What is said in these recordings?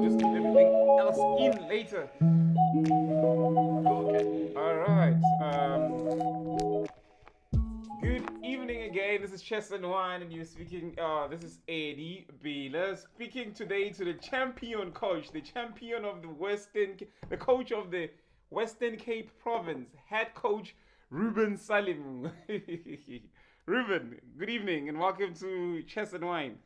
just keep everything else in later. Okay. All right. Good evening again. This is Chess and Wine, and you're speaking. This is Eddie Bieler speaking today to the champion coach, the champion of the coach of the Western Cape Province, head coach Reuben Salimu. Reuben, good evening, and welcome to Chess and Wine.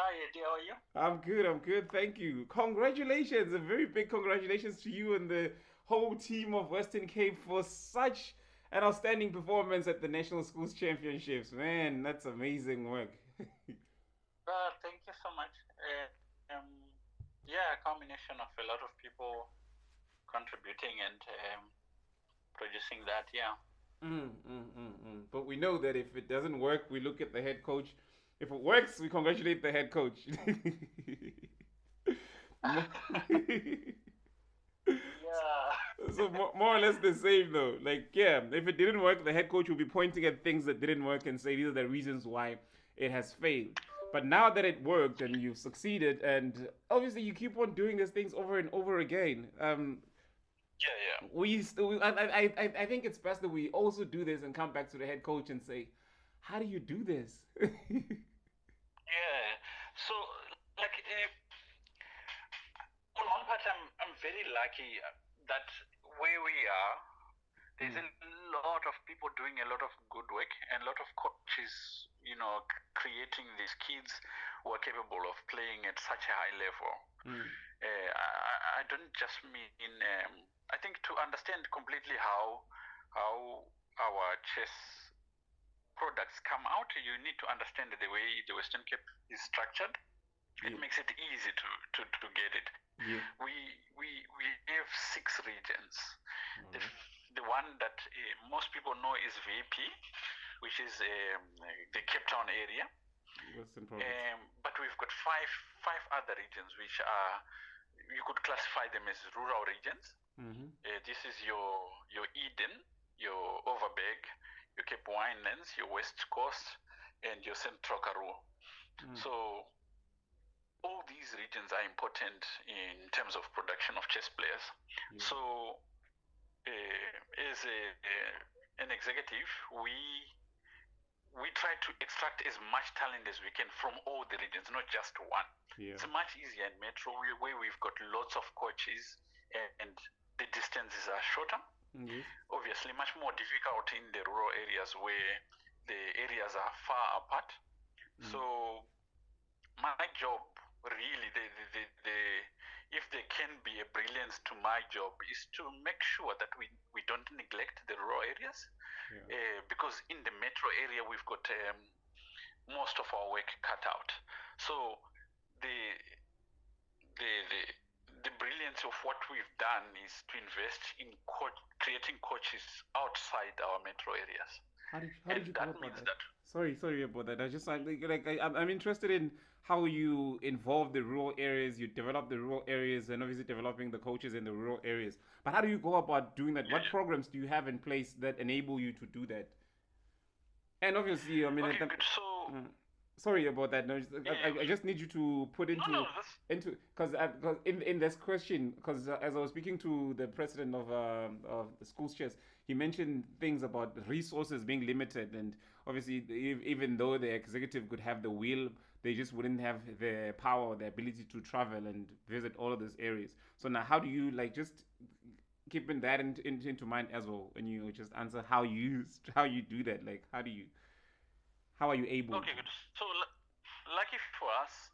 Hi, Eddie, how are you? I'm good. I'm good. Thank you. Congratulations. A very big congratulations to you and the whole team of Western Cape for such an outstanding performance at the National Schools Championships. Man, that's amazing work. Thank you so much. Yeah, a combination of a lot of people contributing and producing that. Yeah. But we know that if it doesn't work, we look at the head coach. If it works, we congratulate the head coach. Yeah. So more or less the same though. Like yeah, if it didn't work, the head coach will be pointing at things that didn't work and say these are the reasons why it has failed. But now that it worked and you've succeeded, and obviously you keep on doing these things over and over again. Yeah, yeah. We still, I think it's best that we also do this and come back to the head coach and say, how do you do this? Yeah. So, like, on one part, I'm very lucky that where we are, there's a lot of people doing a lot of good work and a lot of coaches, creating these kids who are capable of playing at such a high level. I don't just mean, I think to understand completely how our chess products come out, you need to understand the way the Western Cape is structured. It makes it easy to get it. Yeah. We have 6 regions. The one that most people know is VP, which is the Cape Town area. Western Province. But we've got five other regions which are, you could classify them as rural regions. This is your Eden, your Overberg, your Cape Winelands, your West Coast, and your Central Karoo. So all these regions are important in terms of production of chess players. Yeah. So as an executive, we try to extract as much talent as we can from all the regions, not just one. Yeah. It's much easier in Metro where we've got lots of coaches and the distances are shorter. Yes. Obviously, much more difficult in the rural areas where the areas are far apart. So my job really, if there can be a brilliance to my job, is to make sure that we don't neglect the rural areas. Yeah. Because in the metro area we've got most of our work cut out. So the brilliance of what we've done is to invest in creating coaches outside our metro areas. How did you go about that? Sorry about that. I just I'm interested in how you involve the rural areas, you develop the rural areas, and obviously developing the coaches in the rural areas. But how do you go about doing that? What programs do you have in place that enable you to do that? And obviously, I mean, okay, good. So sorry about that. No, I just need you to put into because in this question, because as I was speaking to the president of the school's chairs, he mentioned things about resources being limited, and obviously even though the executive could have the will, they just wouldn't have the power or the ability to travel and visit all of those areas. So now, how do you like just keeping that into mind as well when you just answer how you do that? Like how are you able? Okay, good. So lucky for us,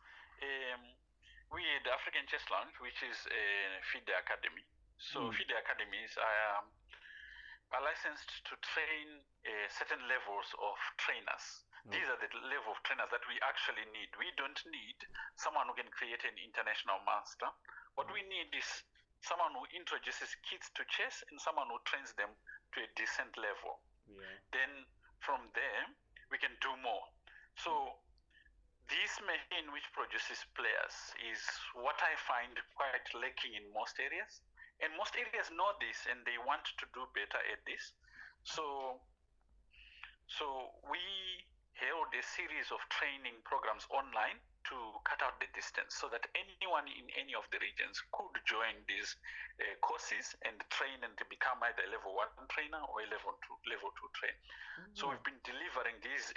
we had African Chess Lounge, which is a FIDE Academy. So FIDE academies are licensed to train certain levels of trainers. These are the level of trainers that we actually need. We don't need someone who can create an international master. What we need is someone who introduces kids to chess and someone who trains them to a decent level. Then from there, we can do more. So this machine which produces players is what I find quite lacking in most areas. And most areas know this and they want to do better at this. So we held a series of training programs online to cut out the distance so that anyone in any of the regions could join these courses and train and to become either a level 1 trainer or a level 2 trainer. So we've been delivering these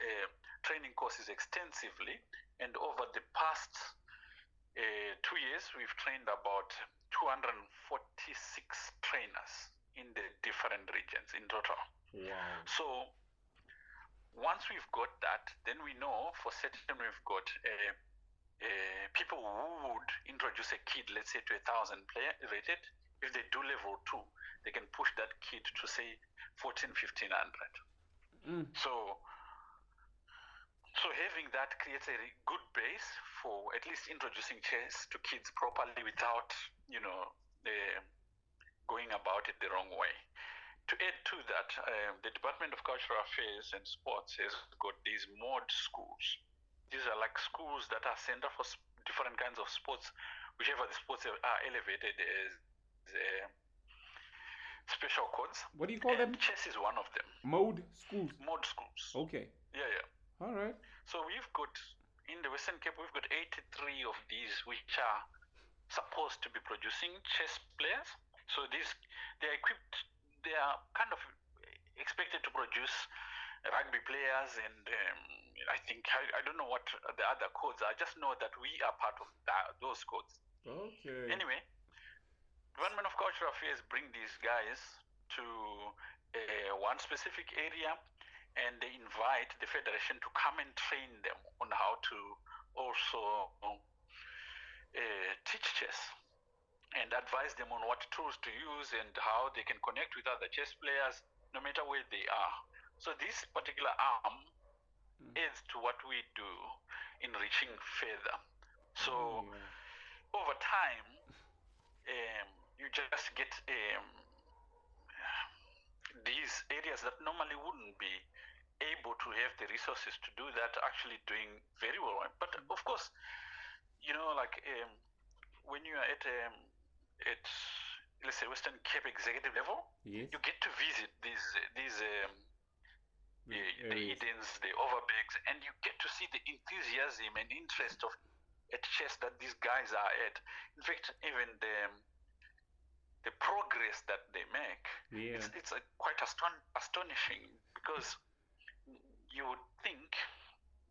training courses extensively, and over the past 2 years we've trained about 246 trainers in the different regions in total. Wow. So once we've got that, then we know for certain we've got people who would introduce a kid, let's say, to 1,000 player rated. If they do level 2, they can push that kid to say 1,400, 1,500. So having that creates a good base for at least introducing chess to kids properly without, going about it the wrong way. To add to that, the Department of Cultural Affairs and Sports has got these mod schools. These are like schools that are center for different kinds of sports, whichever the sports are elevated as special codes. What do you call them? Chess is one of them. Mod schools. Mod schools. Okay. Yeah. All right. So we've got, in the Western Cape, we've got 83 of these which are supposed to be producing chess players. So they're equipped, they are kind of expected to produce rugby players, and I think, I don't know what the other codes are. I just know that we are part of those codes. Okay. Anyway, Department of Cultural Affairs bring these guys to one specific area, and they invite the Federation to come and train them on how to also teach chess and advise them on what tools to use and how they can connect with other chess players no matter where they are. So this particular arm adds to what we do in reaching further. So over time, you just get these areas that normally wouldn't be able to have the resources to do that actually doing very well. But of course, when you are at let's say Western Cape executive level, yes, you get to visit these the Edens, the Overbergs, and you get to see the enthusiasm and interest at chess that these guys are at. In fact, even the progress that they make, it's quite astonishing, because you would think,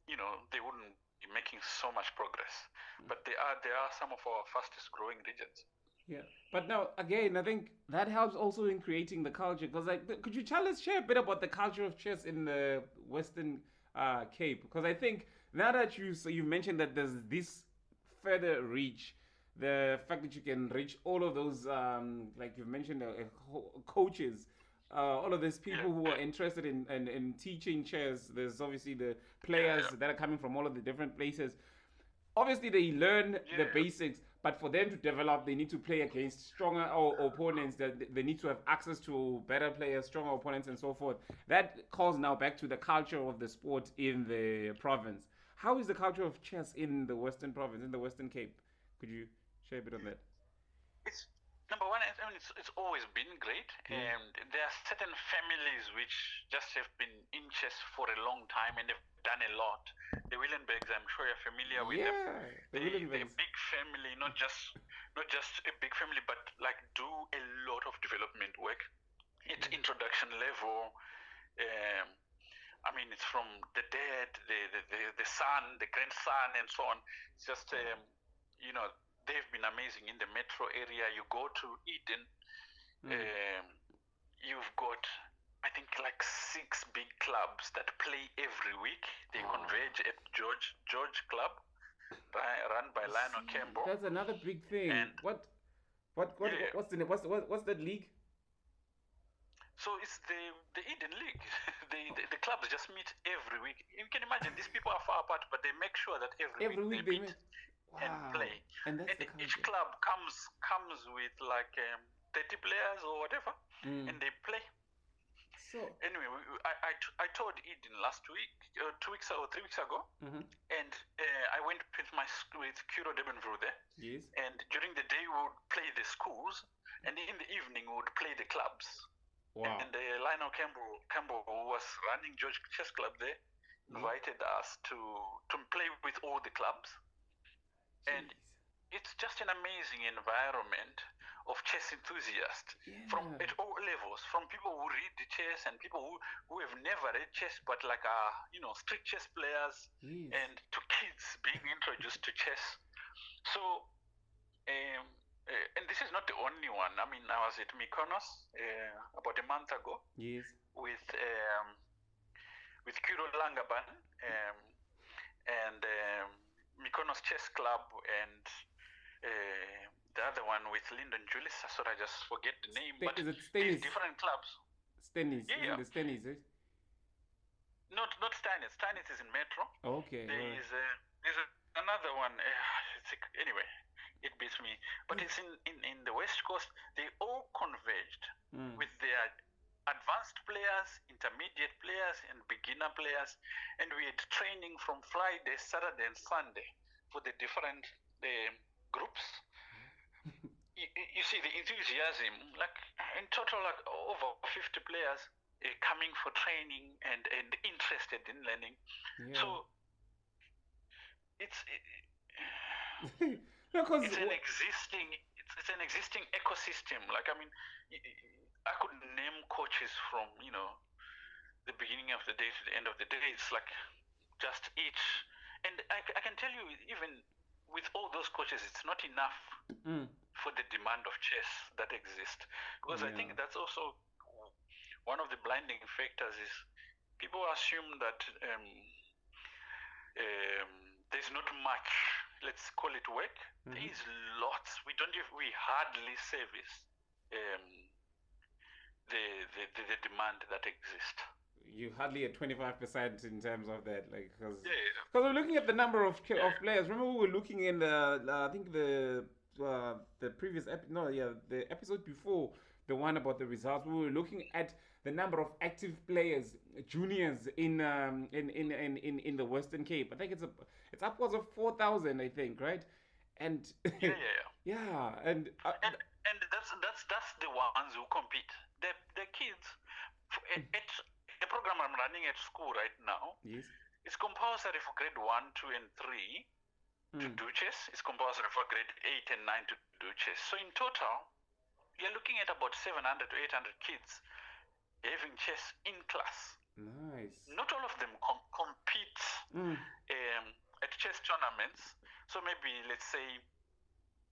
they wouldn't be making so much progress, but they are some of our fastest growing regions. Yeah, but now again, I think that helps also in creating the culture. Because, could you share a bit about the culture of chess in the Western Cape? Because I think now that you mentioned that there's this further reach, the fact that you can reach all of those, like you've mentioned, coaches, all of these people who are interested in teaching chess. There's obviously the players that are coming from all of the different places. Obviously, they learn the basics, but for them to develop, they need to play against stronger opponents. That they need to have access to better players, stronger opponents, and so forth. That calls now back to the culture of the sport in the province. How is the culture of chess in the Western Province, in the Western Cape? Could you share a bit on that? It's number one. I mean, it's always been great, and there are certain families which just have been in chess for a long time and they've done a lot. The Willenbergs, I'm sure you're familiar with them. They're a big family, not just a big family, but like do a lot of development work. It's introduction level. I mean, it's from the dad, the son, the grandson, and so on. It's just they've been amazing in the metro area. You go to Eden, you've got, I think, like 6 big clubs that play every week. They converge at George Club, run by Lionel Campbell. That's another big thing. And what's that league? So it's the Eden League. The clubs just meet every week. You can imagine these people are far apart, but they make sure that every week they meet. And play. And each club comes with like 30 players or whatever, and they play. So anyway, I toured Eden last week, 2 weeks or 3 weeks ago, and I went with Kuro Debenvru there. Yes. And during the day we would play the schools, and in the evening we would play the clubs. Wow. And Lionel Campbell, who was running George Chess Club there, invited us to play with all the clubs. Jeez. And it's just an amazing environment of chess enthusiasts from at all levels, from people who read the chess and people who have never read chess but like are street chess players, and to kids being introduced to chess. So and this is not the only one. I mean, I was at Mykonos about a month ago. Yes. With Kuro Langaban and Mykonos Chess Club, and the other one with Lyndon Julis. I just forget the name. But is it Stennis? Different clubs. Stennis. Yeah. The Stennis, eh? Not Stennis. Stennis is in Metro. Okay. There's another one. Anyway, it beats me. But it's in the West Coast. They all converged with their advanced players, intermediate players, and beginner players. And we had training from Friday, Saturday, and Sunday for the different groups. You see the enthusiasm, like in total, like over 50 players coming for training and interested in learning. Yeah. So it's an existing ecosystem. Like, I mean, I could name coaches from the beginning of the day to the end of the day. It's like just each, and I can tell you, even with all those coaches, it's not enough for the demand of chess that exists. Because I think that's also one of the blinding factors is people assume that there's not much, let's call it work. There is lots. We hardly service the demand that exists. You hardly at 25% in terms of that, like, because we're looking at the number of players. Remember, we were looking in the I think the previous the episode before the one about the results. We were looking at the number of active players, juniors in the Western Cape. I think it's upwards of 4,000. I think, right? And yeah, and that's the ones who compete. The kids at the program I'm running at school right now. Yes. It's compulsory for grade 1, 2, and 3 to do chess. It's compulsory for grade 8 and 9 to do chess. So in total, you're looking at about 700 to 800 kids having chess in class. Nice. Not all of them compete at chess tournaments. So maybe, let's say,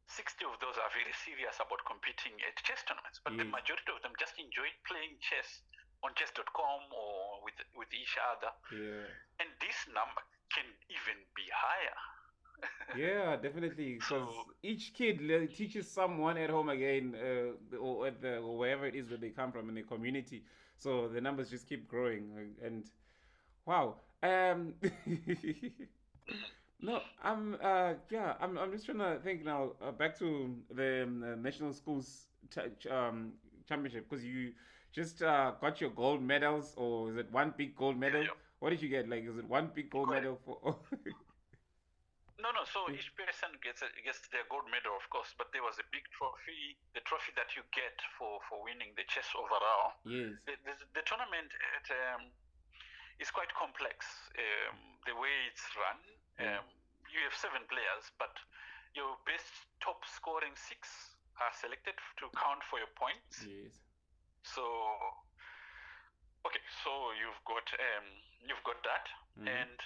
60 of those are very serious about competing at chess tournaments. But the majority of them just enjoy playing chess on chess.com or with each other. Yeah. And this number can even be higher. Yeah, definitely. Because each kid teaches someone at home again, or or wherever it is where they come from in the community. So the numbers just keep growing. And wow. No, I'm just trying to think now. Back to the national schools championship, because you just got your gold medals, or is it one big gold medal? Yeah. What did you get? Like, is it one big gold medal for? No. So each person gets their gold medal, of course. But there was a big trophy, the trophy that you get for winning the chess overall. Yes. The tournament is quite complex. The way it's run. You have 7 players, but your best top scoring 6 are selected to count for your points. Yes. So, okay, so you've got that, and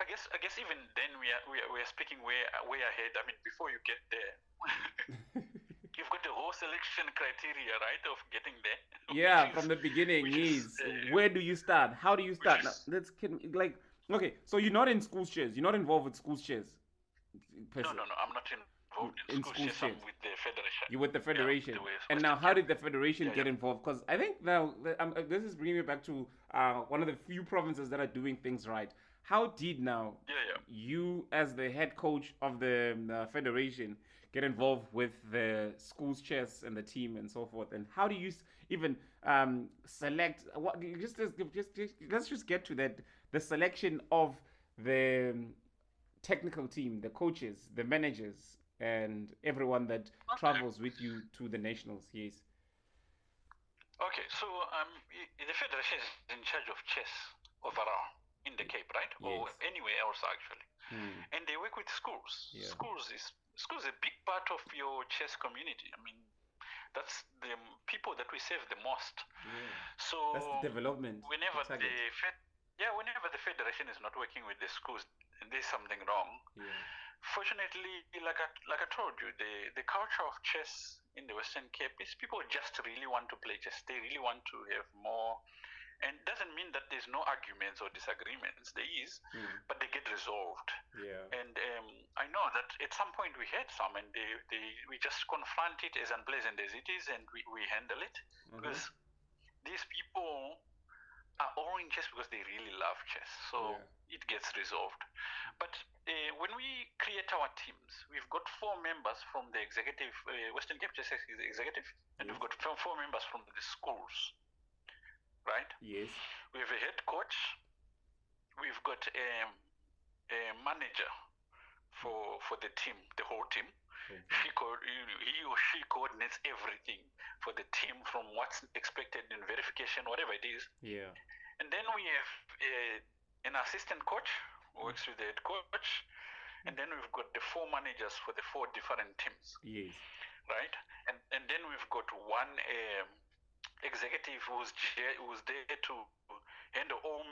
I guess even then we are speaking way ahead. I mean, before you get there, you've got the whole selection criteria, right, of getting there. Yeah, from the beginning. Where do you start? How do you start? Okay, so you're not in school chess. You're not involved with school chess. No, I'm not involved in school chess. I'm with the federation. You're with the federation. And now, how did the federation get involved? Because I think now, this is bringing me back to one of the few provinces that are doing things right. How did now you, as the head coach of the federation, get involved with the school's chess and the team and so forth? And how do you even select? Let's just get to that. The selection of the technical team, the coaches, the managers, and everyone that travels with you to the nationals. Yes. Okay, so the federation is in charge of chess overall in the Cape, right? Yes. Or anywhere else actually. And they work with schools. Yeah. Schools is a big part of your chess community. I mean, that's the people that we serve the most. Yeah. So that's the development. Whenever the federation is not working with the schools, there's something wrong. Yeah. Fortunately, like I told you, the culture of chess in the Western Cape is people just really want to play chess. They really want to have more, and it doesn't mean that there's no arguments or disagreements. There is, but they get resolved. Yeah. And I know that at some point we had some, and we just confront it as unpleasant as it is, and we handle it because these people are all in chess because they really love chess. So it gets resolved. But when we create our teams, we've got 4 members from the executive, Western Cape Chess Executive, and we've got 4 members from the schools, right? Yes. We have a head coach. We've got a manager for the team, the whole team. Okay. He or she coordinates everything for the team from what's expected in verification, whatever it is. Yeah. And then we have an assistant coach who works with the head coach. And then we've got the 4 managers for the 4 different teams. Yes. Right? And then we've got one executive who's there to handle all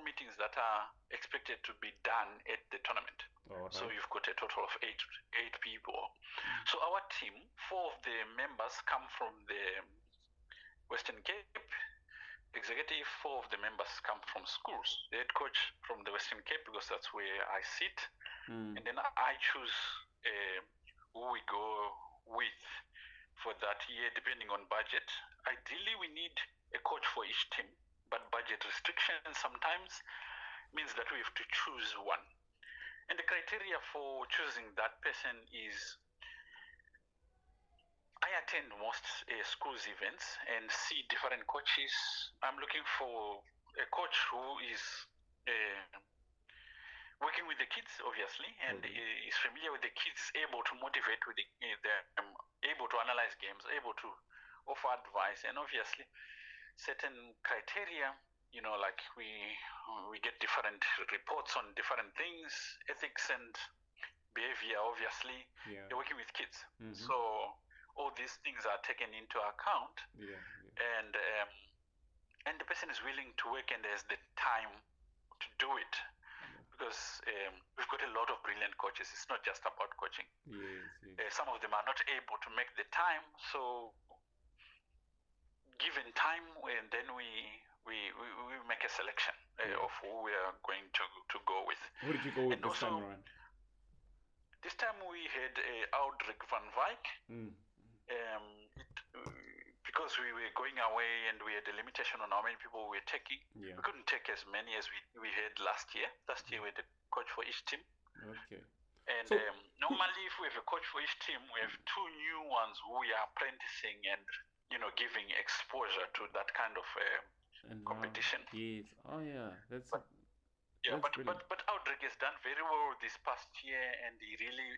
meetings that are expected to be done at the tournament. Right. So you've got a total of 8 people. So our team, 4 of the members come from the Western Cape executive, 4 of the members come from schools. The head coach from the Western Cape because that's where I sit. And then I choose who we go with for that year depending on budget. Ideally, we need a coach for each team, but budget restrictions sometimes means that we have to choose one. And the criteria for choosing that person is I attend most schools events and see different coaches. I'm looking for a coach who is working with the kids, obviously, and is familiar with the kids, able to motivate with them, able to analyze games, able to offer advice, and obviously certain criteria. You know, like we get different reports on different things, ethics and behavior. Obviously, they're working with kids, so all these things are taken into account. And the person is willing to work and has the time to do it. Because we've got a lot of brilliant coaches. It's not just about coaching. Yes. Some of them are not able to make the time. So, given time, and then we make a selection of who we are going to go with. Who did you go with this time around? This time we had Aldrich van Wyk. Because we were going away and we had a limitation on how many people we were taking, we couldn't take as many as we had last year. Last year we had a coach for each team. Okay. And so, normally if we have a coach for each team, we have 2 new ones who we are apprenticing and, giving exposure to that kind of competition. Yes. Oh yeah. That's but Aldrich has done very well this past year, and he really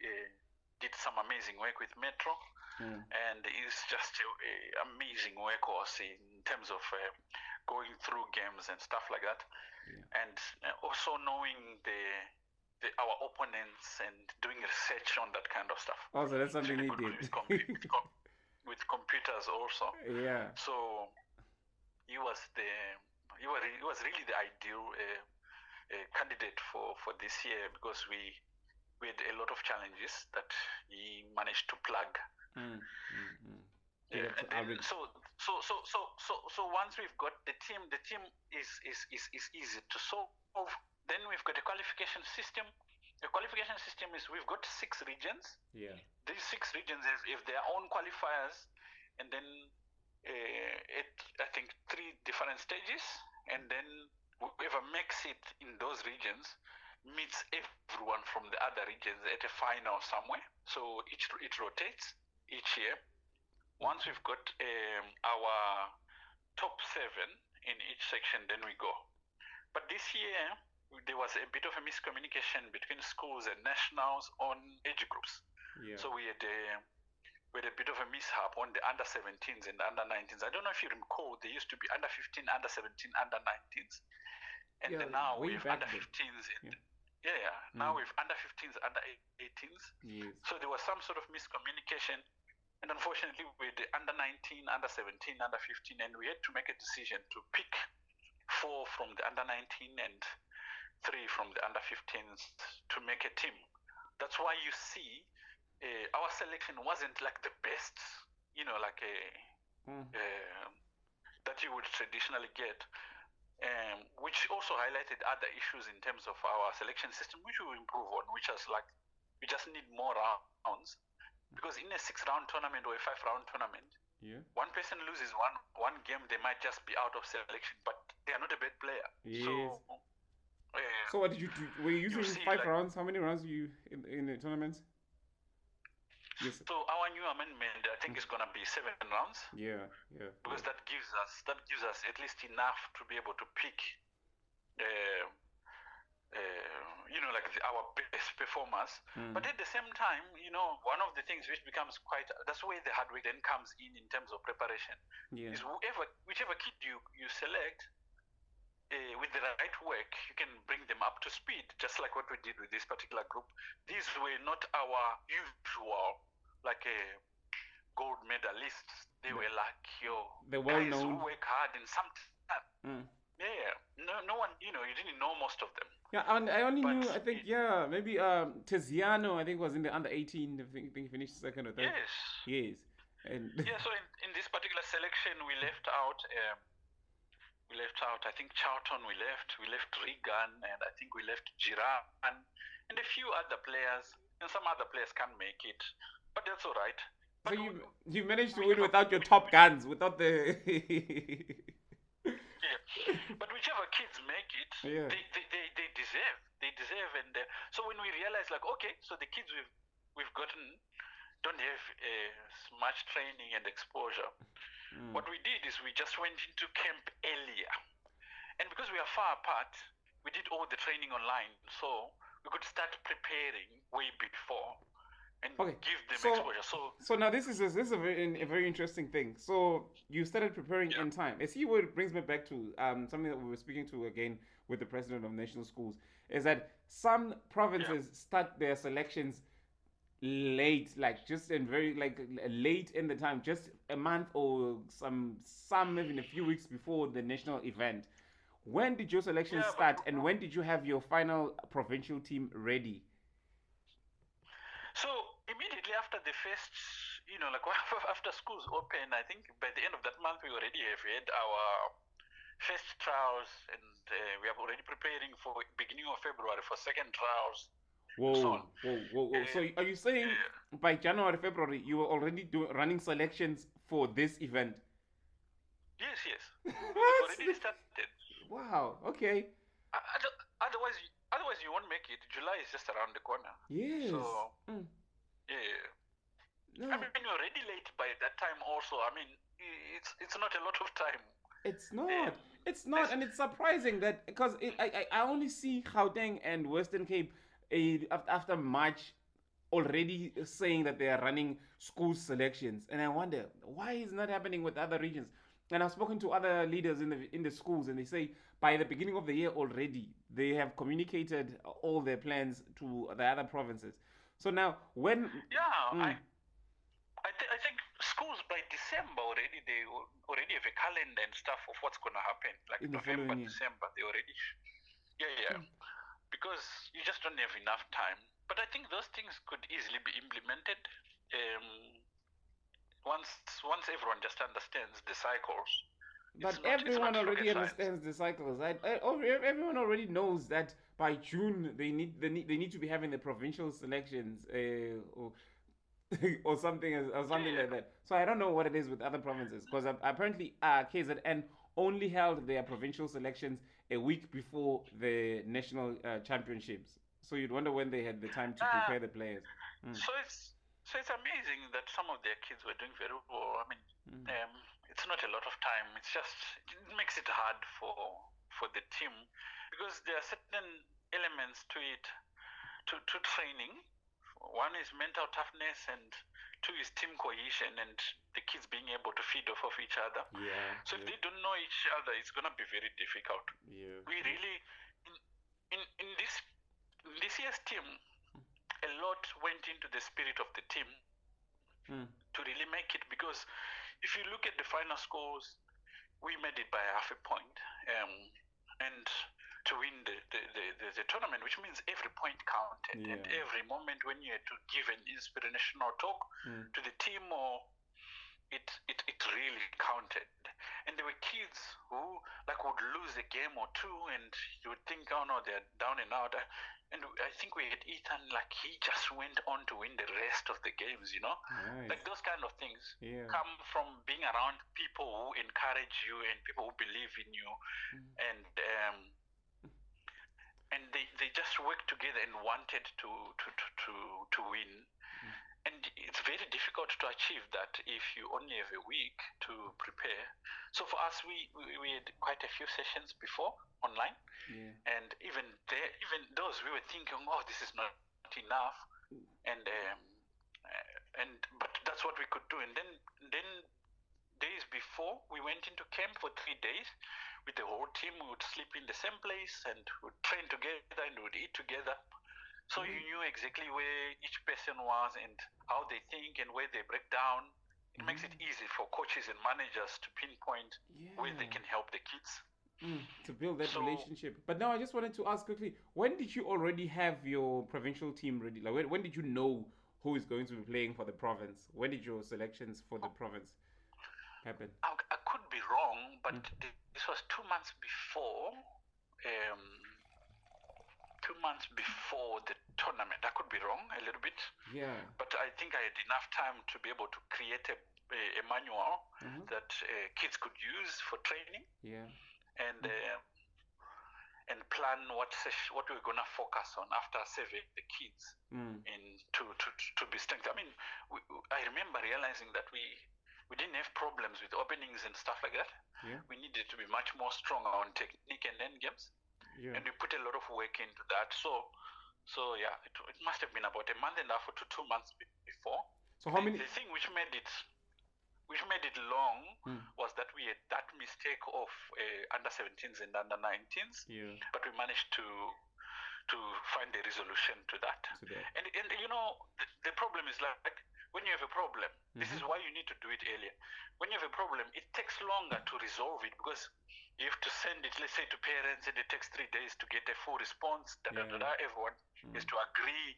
did some amazing work with Metro. And it's just an amazing workhorse in terms of going through games and stuff like that. And also knowing our opponents and doing research on that kind of stuff. Also, that's something he did. With computers also. Yeah. So he was really the ideal candidate for this year because we had a lot of challenges that he managed to plug. So once we've got the team is easy to solve. Then we've got a qualification system. The qualification system is we've got 6 regions. Yeah. These 6 regions have their own qualifiers, and then I think 3 different stages, and then whoever makes it in those regions meets everyone from the other regions at a final somewhere. So it rotates each year. Once we've got our top 7 in each section, then we go. But this year, there was a bit of a miscommunication between schools and nationals on age groups. Yeah. So we had we had a bit of a mishap on the under 17s and under 19s. I don't know if you recall, they used to be under 15, under 17, under 19s. And Yeah, then now way we've back under then. 15s. And, Yeah. now we've under 15s, under 18s. Yes. So there was some sort of miscommunication. And unfortunately, with the under 19, under 17, under 15, and we had to make a decision to pick 4 from the under 19 and 3 from the under 15s to make a team. That's why you see our selection wasn't like the best, like that you would traditionally get, which also highlighted other issues in terms of our selection system, which we will improve on, which is like we just need more rounds. Because in a 6-round tournament or a 5-round tournament, one person loses one game, they might just be out of selection, but they are not a bad player. Yes. So what did you do? Were you using 5 rounds? How many rounds were you in the tournaments? Yes. So our new amendment, I think, is gonna be 7 rounds. Yeah. Because that gives us at least enough to be able to pick like our best performers. But at the same time, one of the things which becomes that's where the hard work then comes in terms of preparation. Is whichever kid you select, with the right work, you can bring them up to speed, just like what we did with this particular group. These were not our usual, like gold medalists. They were like the well-known guys who work hard and sometimes. No one, you didn't know most of them. Yeah, and I only knew, I think, maybe Tiziano, I think, was in the under 18. I think he finished second or third. Yes. And so in this particular selection, we left out. I think Charlton. We left Regan, and I think we left Giran, and a few other players, and some other players can't make it, but that's all right. But so you managed to win without your top guns, without the. But whichever kids make it, they deserve, and so when we realize, like, okay, so the kids we've gotten don't have much training and exposure. What we did is we just went into camp earlier, and because we are far apart, we did all the training online, so we could start preparing way before and give them exposure. So now this is a very interesting thing. So you started preparing in time. I see what it brings me back to something that we were speaking to again with the president of national schools, is that some provinces start their selections late, like just in very late in the time, just a month or some even a few weeks before the national event. When did your selection start, and when did you have your final provincial team ready? So immediately after the first, after schools open, I think by the end of that month we already have had our first trials, and we are already preparing for beginning of February for second trials. Whoa. So are you saying by January, February, you were already running selections for this event? Yes. We've already started. Wow, okay. Otherwise you won't make it. July is just around the corner. Yes. So, No. I mean, you're already late by that time also. I mean, it's not a lot of time. It's not. And it's surprising that, because I only see Gauteng and Western Cape after March already saying that they are running school selections, and I wonder why is not happening with other regions. And I've spoken to other leaders in the schools, and they say by the beginning of the year already they have communicated all their plans to the other provinces. So now when I think schools by December already, they already have a calendar and stuff of what's going to happen, like in November, December, they already because you just don't have enough time. But I think those things could easily be implemented once everyone just understands the cycles. But everyone already understands the cycles. Everyone already knows that by June they need to be having the provincial selections or something like that. So I don't know what it is with other provinces, because apparently KZN only held their provincial selections a week before the national championships. So you'd wonder when they had the time to prepare the players. So it's amazing that some of their kids were doing very well. I mean, it's not a lot of time. It's just, it makes it hard for the team, because there are certain elements to it, to training. One is mental toughness and two is team cohesion and the kids being able to feed off of each other. Yeah. So if they don't know each other, it's gonna be very difficult. Yeah. We really in this year's team, a lot went into the spirit of the team to really make it, because if you look at the final scores, we made it by half a point, and to win the tournament, which means every point counted, and every moment when you had to give an inspirational talk to the team, or it really counted. And there were kids who would lose a game or two, and you would think, oh no, they're down and out. And I think we had Ethan, he just went on to win the rest of the games, Nice. those kind of things come from being around people who encourage you and people who believe in you, and they just worked together and wanted to win. And it's very difficult to achieve that if you only have a week to prepare. So for us, we had quite a few sessions before online, and even those we were thinking, oh, this is not enough, but that's what we could do. And then days before we went into camp for 3 days with the whole team. We would sleep in the same place and would train together and would eat together. So you knew exactly where each person was and how they think and where they break down. It makes it easy for coaches and managers to pinpoint where they can help the kids. To build that relationship. But now I just wanted to ask quickly, when did you already have your provincial team ready? When did you know who is going to be playing for the province? When did your selections for the province happen? I could be wrong, but this was 2 months before. 2 months before the tournament. I could be wrong a little bit. Yeah. But I think I had enough time to be able to create a manual that kids could use for training. Yeah. And plan what we were gonna focus on after surveying the kids to be strength. I mean, I remember realizing that we didn't have problems with openings and stuff like that. Yeah. We needed to be much more stronger on technique and end games. Yeah. And we put a lot of work into that. So yeah, it must have been about a month and a half to 2 months before. So how many? The thing which made it long was that we had that mistake of under 17s and under 19s. Yeah. But we managed to find a resolution to that. And the problem is when you have a problem, this is why you need to do it earlier. When you have a problem, it takes longer to resolve it because you have to send it, let's say, to parents, and it takes 3 days to get a full response. Everyone has to agree.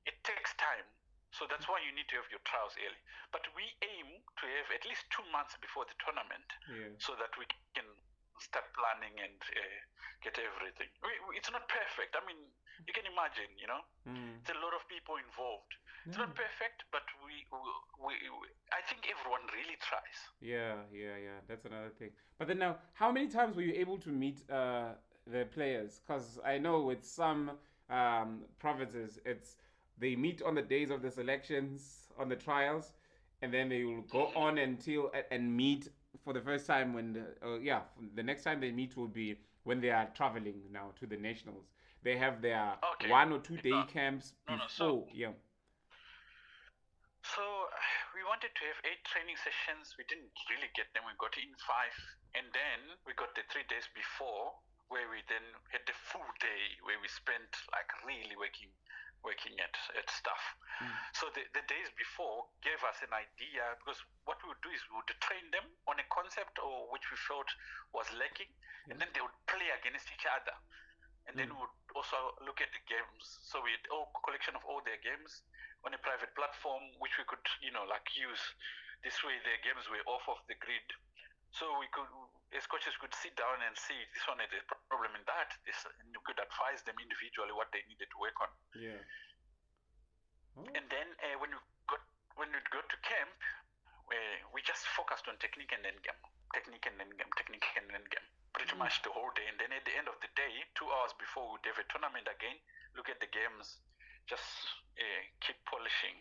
It takes time. So that's why you need to have your trials early. But we aim to have at least 2 months before the tournament so that we can start planning and get everything. It's not perfect. I mean, you can imagine, it's a lot of people involved. It's not perfect, but I think everyone really tries. Yeah. That's another thing. But then now, how many times were you able to meet the players? Because I know with some provinces, they meet on the days of the selections, on the trials, and then they will go on and meet for the first time when the next time they meet will be when they are traveling now to the nationals. They have their 1 or 2 day camps before. So we wanted to have 8 training sessions. We didn't really get them. We got in 5, and then we got the 3 days before, where we then had the full day where we spent really working at stuff. So the days before gave us an idea, because what we would do is we would train them on a concept or which we felt was lacking, and then they would play against each other. And then we would also look at the games. So we had a collection of all their games on a private platform, which we could, use. This way their games were off of the grid. So we could, as coaches, could sit down and see this one had a problem in that. And we could advise them individually what they needed to work on. Yeah. And then when we got to camp, we just focused on technique and end game, pretty much the whole day. And then at the end of the day, 2 hours before we'd have a tournament again, look at the games, just keep polishing.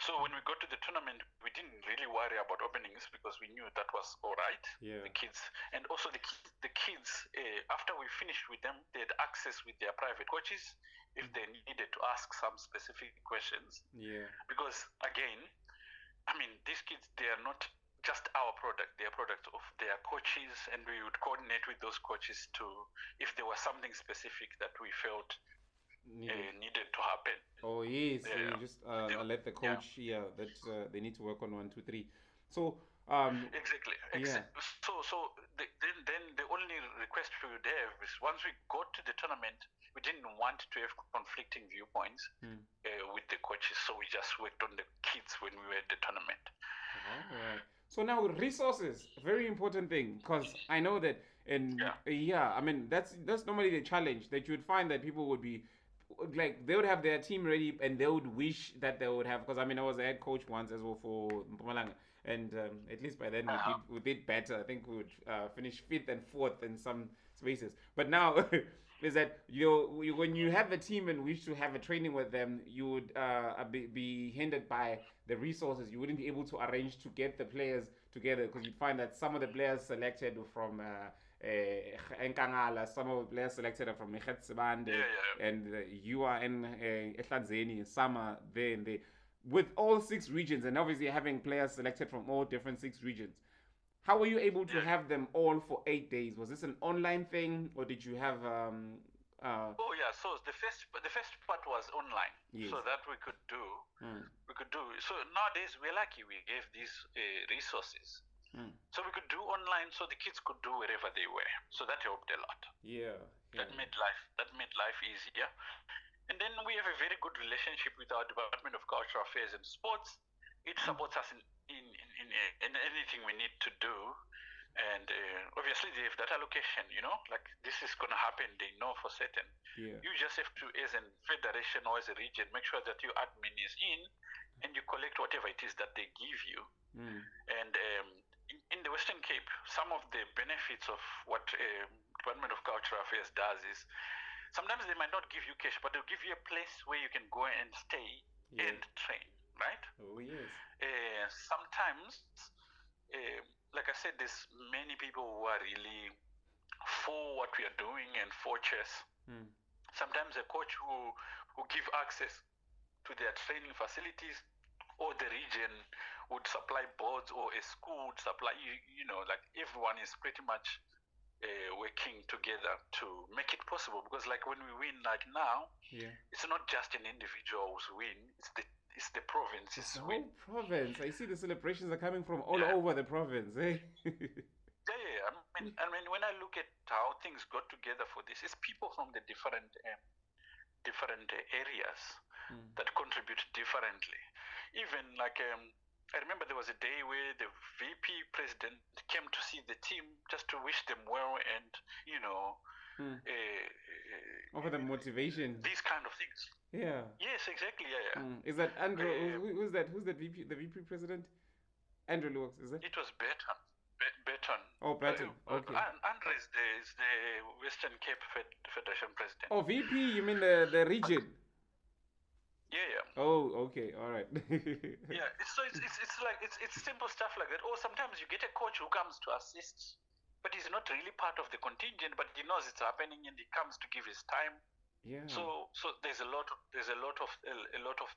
So when we got to the tournament, we didn't really worry about openings because we knew that was all right. Yeah. The kids, and also the kids, after we finished with them, they had access with their private coaches if they needed to ask some specific questions. Yeah. Because again, I mean, these kids, they are not just our product, they are products of their coaches, and we would coordinate with those coaches to, if there was something specific that we felt needed to happen. Oh yes, so you just let the coach that they need to work on 1, 2, 3. So exactly. yeah. So then the only request we would have is once we got to the tournament, we didn't want to have conflicting viewpoints with the coaches, so we just worked on the kids when we were at the tournament. All right. So now resources, very important thing, because I know that I mean that's normally the challenge that you would find that people would be like they would have their team ready and they would wish that they would have, because I mean I was a head coach once as well for Mpumalanga, and at least by then we did better. I think we would finish 5th and 4th in some spaces, but now is that when you have a team and wish to have a training with them, you would be hindered by the resources. You wouldn't be able to arrange to get the players together, because you'd find that some of the players selected from Enkangala, some of the players selected are from Mechetsibande, and you are in Ehlanzeni, some are there and there. With all 6 regions, and obviously having players selected from all different 6 regions, how were you able to have them all for 8 days? Was this an online thing, or did you have? Oh yeah, so the first part was online, so that we could do. So nowadays we're lucky we gave these resources, so we could do online, so the kids could do wherever they were. So that helped a lot. That made life easier. And then we have a very good relationship with our Department of Cultural Affairs and Sports. It supports us in anything we need to do. And obviously they have that allocation, like this is going to happen, they know for certain. You just have to, as a federation or as a region, make sure that your admin is in and you collect whatever it is that they give you. And in the Western Cape, some of the benefits of what Department of Cultural Affairs does is sometimes they might not give you cash, but they'll give you a place where you can go and stay and train, right? Oh yes. Sometimes like I said, there's many people who are really for what we are doing and for chess. Sometimes a coach who give access to their training facilities, or the region would supply boards, or a school would supply, like everyone is pretty much working together to make it possible. Because like when we win like now, it's not just an individual who's win, it's the province. It's the whole province. I see the celebrations are coming from all over the province, eh? I mean, when I look at how things got together for this, it's people from the different areas that contribute differently. Even like I remember there was a day where the VP president came to see the team just to wish them well, and offer them motivation. These kind of things. Yeah. Yes, exactly. Yeah. Is that Andrew? Who's that? Who's the VP? The VP president? Andrew Lewis, is it? It was Burton. Burton. Oh, Burton. Okay. Andrew is the Western Cape Federation president. Oh, VP? You mean the region? Yeah. Oh, okay. All right. Yeah. So it's like it's simple stuff like that. Or sometimes you get a coach who comes to assist, but he's not really part of the contingent, but he knows it's happening and he comes to give his time. Yeah. So there's a lot of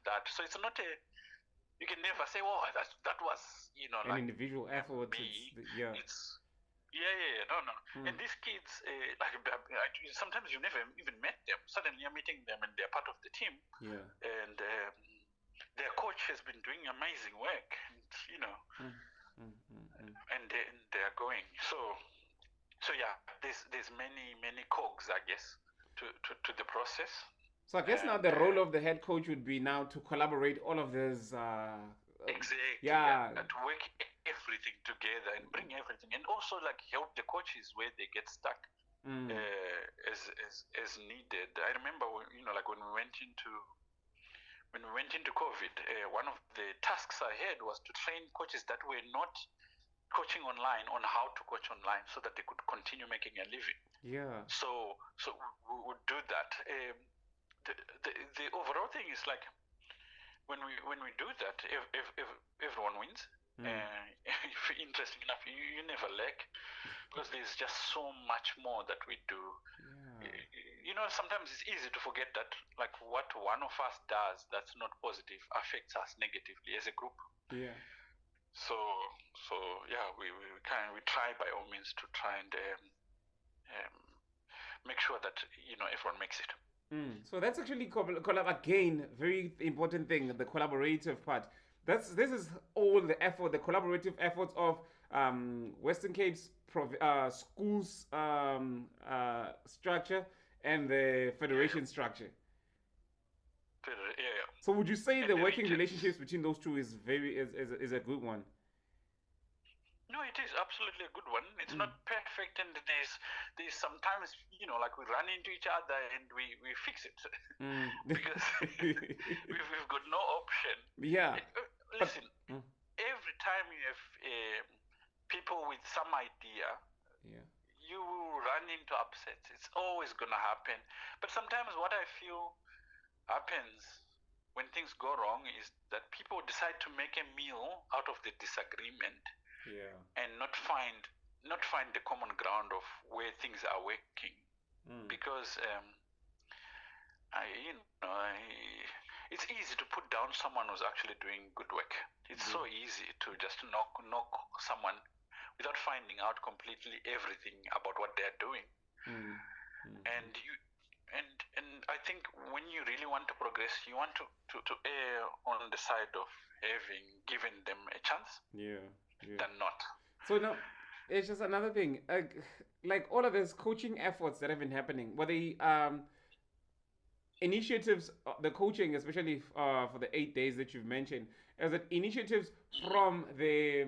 that. So it's not a, you can never say, oh, that was an like individual effort. No. And these kids, sometimes you never even met them. Suddenly you're meeting them and they're part of the team. Yeah. And their coach has been doing amazing work. And they're going. So yeah, there's many cogs, I guess, to the process. So I guess now the role of the head coach would be now to collaborate all of this. Exactly. Yeah. And to work everything together and bring everything, and also like help the coaches where they get stuck as needed. I remember like when we went into COVID, one of the tasks I had was to train coaches that were not coaching online on how to coach online, so that they could continue making a living. Yeah. So we would do that. The overall thing is like when we do that, if everyone wins. Interesting enough, you never lack, because there's just so much more that we do. sometimes it's easy to forget that, like, what one of us does that's not positive affects us negatively as a group. Yeah. So yeah, we try by all means to try and make sure that everyone makes it. So that's actually again very important thing, the collaborative part. This is all the effort, the collaborative efforts of Western Cape's schools structure and the federation structure. Yeah. So would you say And the the working regions. relationships between those two is is a good one? No, it is absolutely a good one. It's not perfect, and there's sometimes like we run into each other and we fix it because we've got no option. Yeah. Listen, every time you have people with some idea, yeah, you will run into upsets. It's always gonna happen. But sometimes what I feel happens when things go wrong is that people decide to make a meal out of the disagreement. Yeah. And not find the common ground of where things are working, because it's easy to put down someone who's actually doing good work. It's so easy to just knock someone without finding out completely everything about what they're doing. And I think when you really want to progress, you want to err on the side of having given them a chance than not. So now, it's just another thing. Like all of these coaching efforts that have been happening, were they initiatives, the coaching, especially for the 8 days that you've mentioned, is it initiatives from the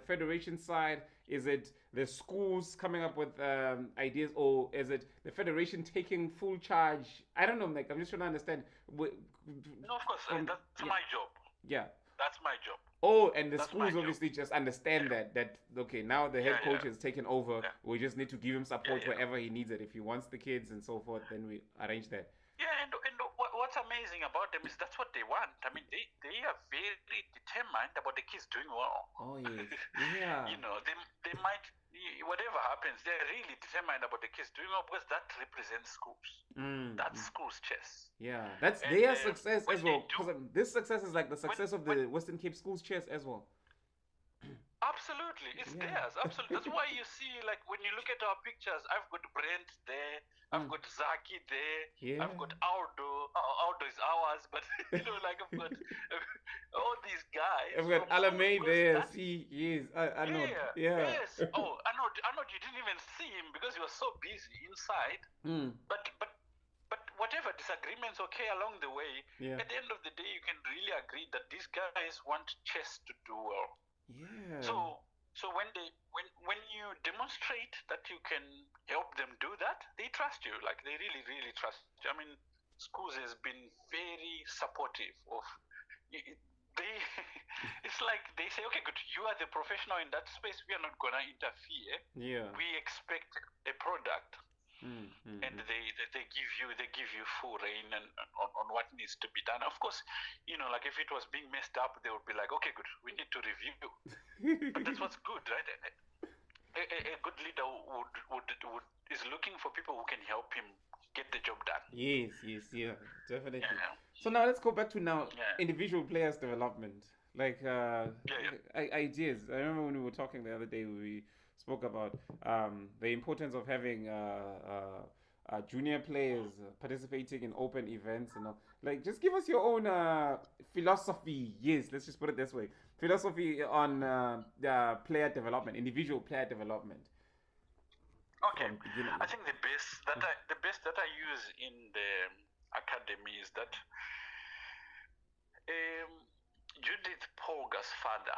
federation side? Is it the schools coming up with ideas, or is it the federation taking full charge? I don't know. Like, I'm just trying to understand. No, of course, that's my job. Yeah. That's my job. Oh, and the schools obviously just understand that okay, now the head coach has taken over. We just need to give him support wherever he needs it. If he wants the kids and so forth, then we arrange that. Yeah, and what's amazing about them is that's what they want. I mean, they are very determined about the kids doing well. Oh yes, yeah. They might, whatever happens, they're really determined about the kids doing well because that represents schools. That's schools' chess. Yeah, that's their success as well. Because this success is like the success of the Western Cape schools chess as well. Absolutely, it's theirs. Absolutely, that's why you see, like, when you look at our pictures, I've got Brent there, I've got Zaki there, I've got Aldo. Aldo is ours, but like I've got all these guys. I've got Alame there. See, yes, I know. Yeah. Yes. Oh, I know. You didn't even see him because he was so busy inside. But whatever disagreements occur along the way, at the end of the day, you can really agree that these guys want chess to do well. Yeah. So when you demonstrate that you can help them do that, they trust you. Like, they really, really trust you. I mean, schools has been very supportive of. It's like they say, okay, good, you are the professional in that space. We are not gonna interfere. Yeah. We expect a product. And they give you full reign on what needs to be done. Of course, like if it was being messed up, they would be like, okay, good, we need to review. But that's what's good, right? A good leader is looking for people who can help him get the job done. Yes, yeah, definitely. Yeah. So now let's go back to individual players' development, like ideas. I remember when we were talking the other day, we spoke about the importance of having junior players participating in open events and all. Like, just give us your own philosophy. Yes, let's just put it this way: philosophy on player development, individual player development. Okay, I think the best that I use in the academy is that Judith Polgar's father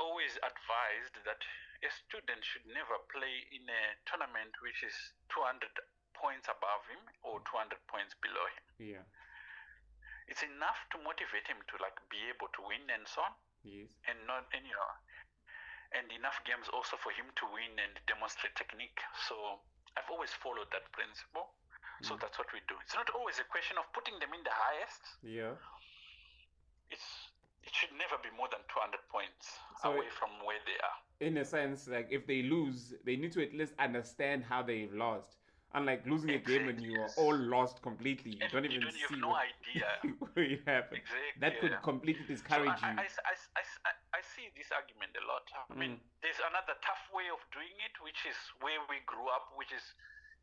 always advised that a student should never play in a tournament which is 200 points above him or 200 points below him. Yeah. It's enough to motivate him to be able to win and so on. Yes. And enough games also for him to win and demonstrate technique. So I've always followed that principle. So that's what we do. It's not always a question of putting them in the highest. Yeah. It should never be more than 200 points away from where they are. In a sense, like, if they lose, they need to at least understand how they've lost. Unlike losing a game and you are all lost completely. You And don't you even don't, you have see no idea. what it happened. Exactly. That could completely So discourage you. I see this argument a lot. I mean, there's another tough way of doing it, which is where we grew up, which is,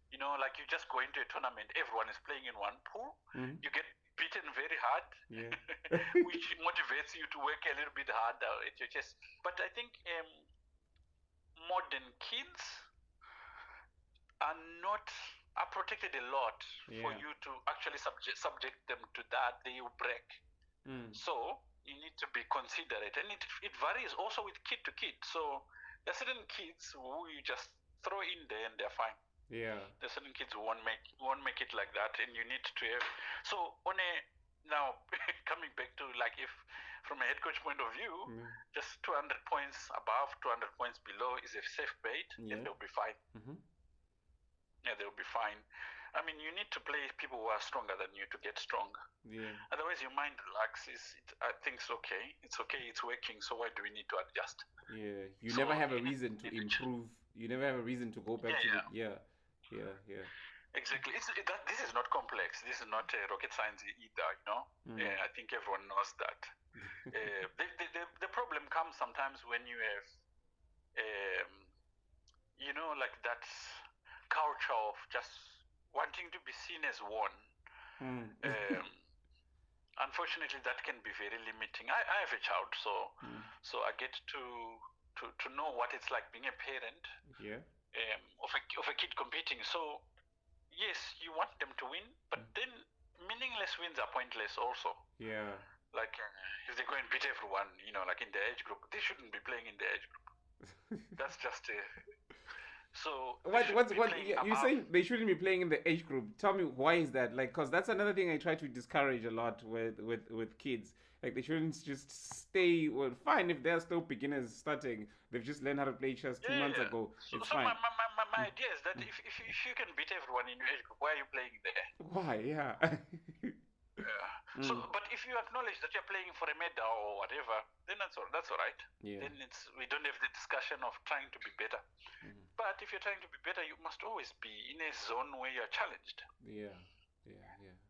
you know, like you just go into a tournament, everyone is playing in one pool, you get beaten very hard, which motivates you to work a little bit harder at your chest. But I think modern kids are protected a lot for you to actually subject them to that. They will break. So you need to be considerate, and it varies also with kid to kid. So there are certain kids who you just throw in there and they're fine. Yeah. There's certain kids who won't make it like that, and you need to have. So now coming back to, like, if from a head coach point of view, just 200 points above, 200 points below is a safe bet, and they'll be fine. Yeah, they'll be fine. I mean, you need to play people who are stronger than you to get stronger. Yeah. Otherwise, your mind relaxes. I think it's okay. It's okay. It's working. So why do we need to adjust? Yeah. You never have a reason to improve. You never have a reason to go back to the. Yeah. Exactly. This is not complex. This is not rocket science either. You know. I think everyone knows that. The problem comes sometimes when you have, you know, like that culture of just wanting to be seen as one. Unfortunately, that can be very limiting. I have a child, so I get to know what it's like being a parent. Of a kid competing. So yes, you want them to win, but then meaningless wins are pointless also. Yeah. Like if they go and beat everyone, you know, like in the age group, they shouldn't be playing in the age group. That's just so what you're saying they shouldn't be playing in the age group. Tell me, why is that? Like, because that's another thing I try to discourage a lot with kids. Like, they shouldn't just stay. Well, fine if they're still beginners starting. They've just learned how to play chess 2 months ago. It's fine. My idea is that if you can beat everyone in your age group, why are you playing there? Why? Yeah. So, but if you acknowledge that you're playing for a medal or whatever, then that's all right. Yeah. Then we don't have the discussion of trying to be better. But if you're trying to be better, you must always be in a zone where you're challenged. Yeah.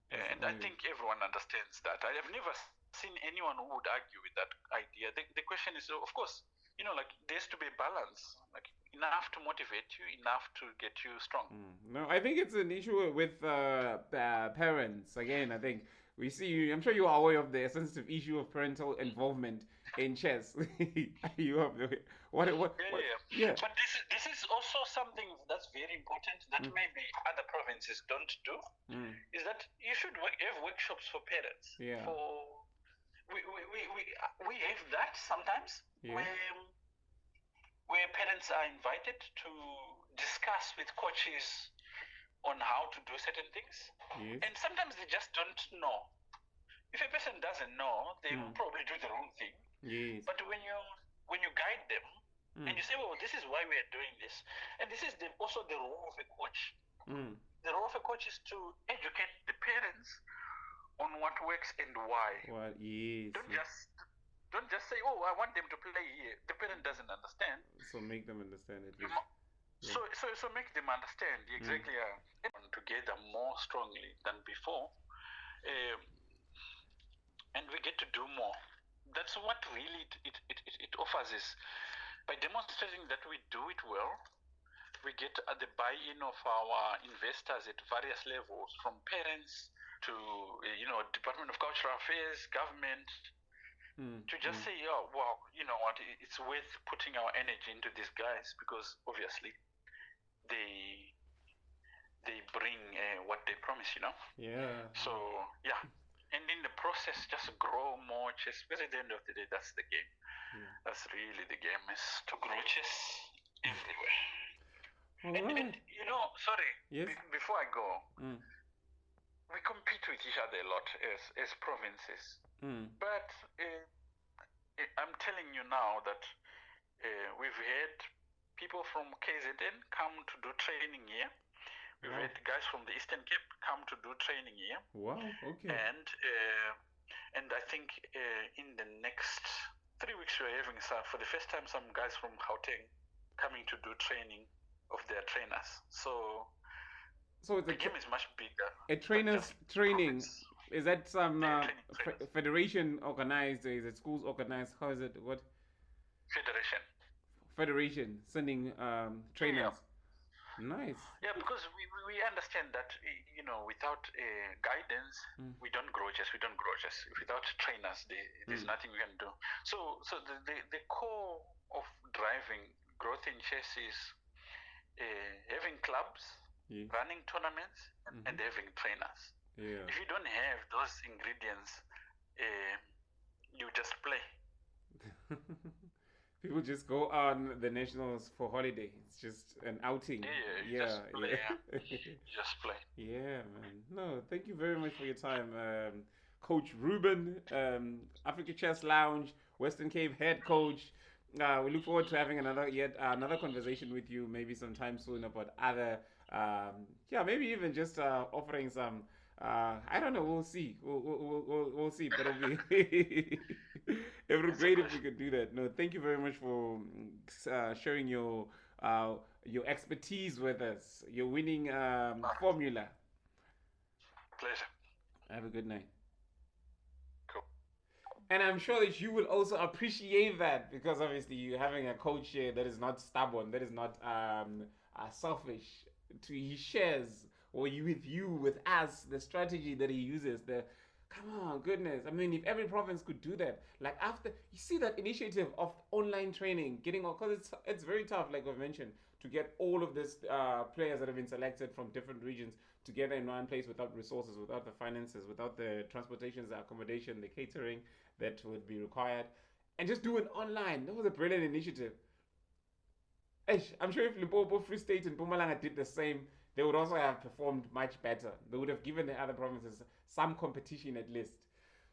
And I think everyone understands that. I have never seen anyone who would argue with that idea. The question is, of course, you know, like, there has to be a balance, like enough to motivate you, enough to get you strong. No, I think it's an issue with parents. Again, I think we see. I'm sure you are aware of the sensitive issue of parental involvement in chess. You have what? Yeah. But this is also something that's very important that maybe other provinces don't do. Is that you should have workshops for parents. Yeah. We have that sometimes where parents are invited to discuss with coaches on how to do certain things. And sometimes they just don't know. If a person doesn't know, they will probably do the wrong thing. But when you guide them and you say, well, this is why we are doing this, and this is also the role of a coach. The role of a coach is to educate the parents on what works and why. Don't just say, oh, I want them to play here. The parent doesn't understand. So make them understand it. So make them understand exactly together more strongly than before, and we get to do more. That's what really it offers is by demonstrating that we do it well. We get the buy-in of our investors at various levels, from parents to Department of Cultural Affairs, government, to just say, oh, wow, you know what, it's worth putting our energy into these guys because obviously they bring what they promise, you know. Yeah. So yeah, and in the process, just grow more chess. Because at the end of the day, that's the game. That's really the game, is to grow chess everywhere. And you know, sorry, before I go, we compete with each other a lot as provinces. But I'm telling you now that we've had people from KZN come to do training here. We've had guys from the Eastern Cape come to do training here. Wow, okay. And I think in the next 3 weeks we're having for the first time some guys from Gauteng coming to do training of their trainers. So So it's the game is much bigger. A trainer's training. Profits. Is that some Training. federation organized? Is it schools organized? How is it? What Federation. federation sending trainers? Nice. Yeah, because we understand that without guidance, we don't grow chess. We don't grow chess. Without trainers, there's nothing we can do. So the core of driving growth in chess is having clubs, running tournaments, and having trainers. Yeah. If you don't have those ingredients, you just play. People just go on the nationals for holiday. It's just an outing. Yeah, just play. Just play. Yeah, man. No, thank you very much for your time, Coach Reuben, Africa Chess Lounge, Western Cape head coach. We look forward to having another conversation with you, maybe sometime soon about other, maybe even just offering some. I don't know. We'll see. We'll see. But it'll be great if we could do that. No, thank you very much for sharing your expertise with us. Your winning formula. Pleasure. Have a good night. Cool. And I'm sure that you will also appreciate that, because obviously you're having a coach here that is not stubborn, that is not selfish. He shares with us the strategy that he uses. Come on, goodness. I mean, if every province could do that, like after you see that initiative of online training, because it's very tough, like I've mentioned, to get all of these players that have been selected from different regions together in one place without resources, without the finances, without the transportations, the accommodation, the catering that would be required, and just do it online. That was a brilliant initiative. I'm sure if Limpopo, Free State, and Mpumalanga did the same, they would also have performed much better. They would have given the other provinces some competition at least.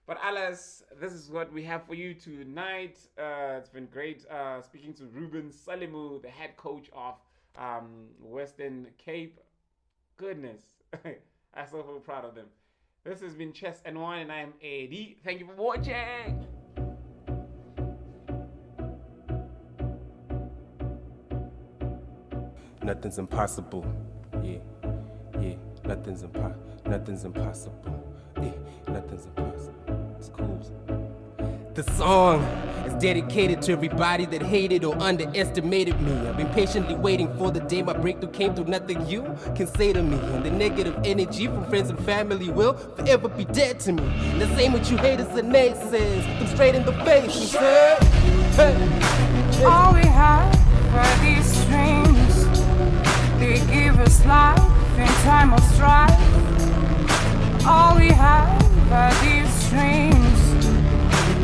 But alas, this is what we have for you tonight. It's been great speaking to Reuben Salimu, the head coach of Western Cape. Goodness, I'm so proud of them. This has been Chess and Wine, and I am AD. Thank you for watching. Nothing's impossible. Yeah, nothing's impossible. Yeah, nothing's impossible. It's cool. The song is dedicated to everybody that hated or underestimated me. I've been patiently waiting for the day my breakthrough came through. Nothing you can say to me, and the negative energy from friends and family will forever be dead to me. And the same with you haters and naysayers, them straight in the face and say, hey. All we have are these dreams. They give us life in time of strife. All we have are these dreams.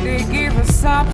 They give us up.